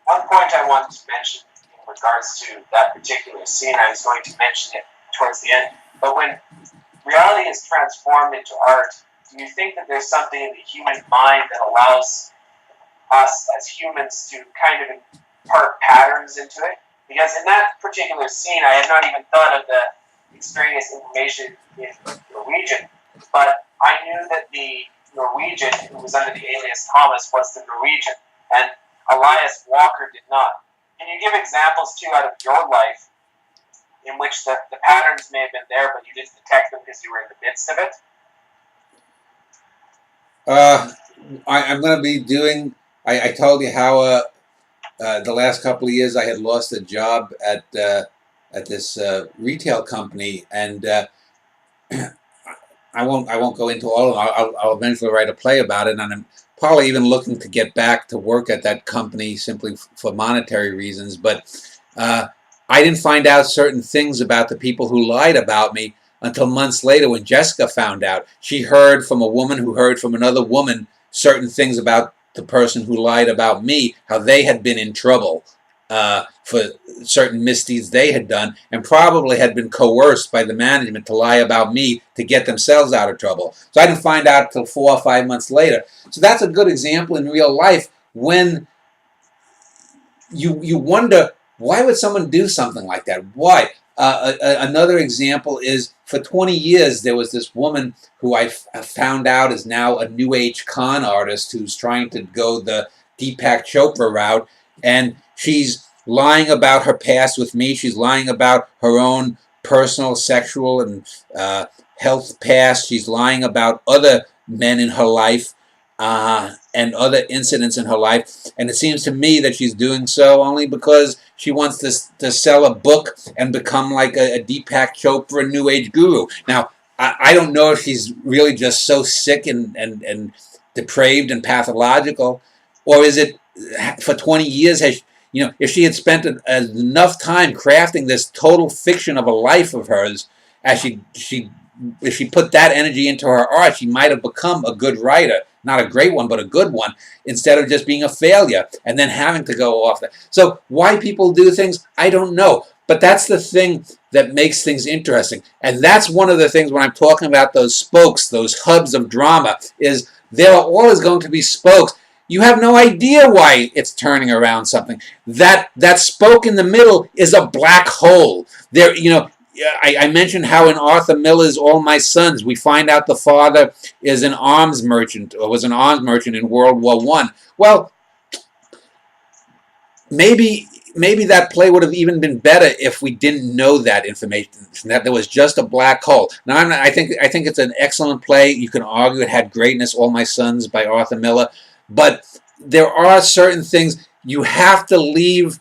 one point I wanted to mention in regards to that particular scene, I was going to mention it towards the end, but when reality is transformed into art, do you think that there's something in the human mind that allows us as humans to kind of impart patterns into it? Because in that particular scene, I had not even thought of the extraneous information in Norwegian, but I knew that the Norwegian who was under the alias Thomas was the Norwegian, and Elias Walker did not. Can you give examples too out of your life in which the patterns may have been there, but you didn't detect them because you were in the midst of it? I'm going to be doing. I told you how the last couple of years I had lost a job at this retail company, and I won't go into all of them. I'll eventually write a play about it, and I'm probably even looking to get back to work at that company simply for monetary reasons. But I didn't find out certain things about the people who lied about me until months later when Jessica found out. She heard from a woman who heard from another woman certain things about the person who lied about me, how they had been in trouble for certain misdeeds they had done, and probably had been coerced by the management to lie about me to get themselves out of trouble. So I didn't find out until 4 or 5 months later. So that's a good example in real life when you wonder, why would someone do something like that? Why? Another example is, for 20 years, there was this woman who I found out is now a New Age con artist who's trying to go the Deepak Chopra route, and she's lying about her past with me. She's lying about her own personal, sexual, and health past. She's lying about other men in her life and other incidents in her life. And it seems to me that she's doing so only because she wants to sell a book and become like a Deepak Chopra New Age guru. Now, I don't know if she's really just so sick and depraved and pathological, or is it for 20 years, if she had spent enough time crafting this total fiction of a life of hers, as if she put that energy into her art, she might have become a good writer. Not a great one, but a good one, instead of just being a failure and then having to go off that. So why people do things, I don't know. But that's the thing that makes things interesting. And that's one of the things when I'm talking about those spokes, those hubs of drama, is there are always going to be spokes. You have no idea why it's turning around something. That spoke in the middle is a black hole. There, I mentioned how in Arthur Miller's All My Sons, we find out the father is an arms merchant, or was an arms merchant in World War I. Well, maybe that play would have even been better if we didn't know that information, that there was just a black hole. Now, I think it's an excellent play. You can argue it had greatness, All My Sons by Arthur Miller, but there are certain things you have to leave.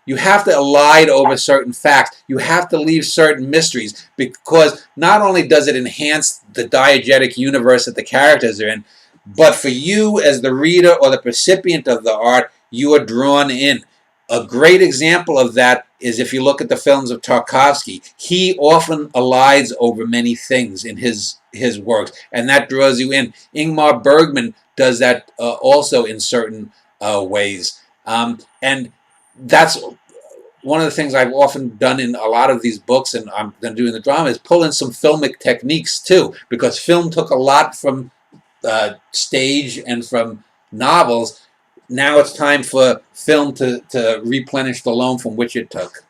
You have to elide over certain facts. You have to leave certain mysteries, because not only does it enhance the diegetic universe that the characters are in, but for you as the reader or the recipient of the art, you are drawn in. A great example of that is if you look at the films of Tarkovsky. He often elides over many things in his works, and that draws you in. Ingmar Bergman does that also in certain ways. And that's one of the things I've often done in a lot of these books, and I'm going to do in the drama, is pull in some filmic techniques too, because film took a lot from stage and from novels. Now it's time for film to replenish the loan from which it took.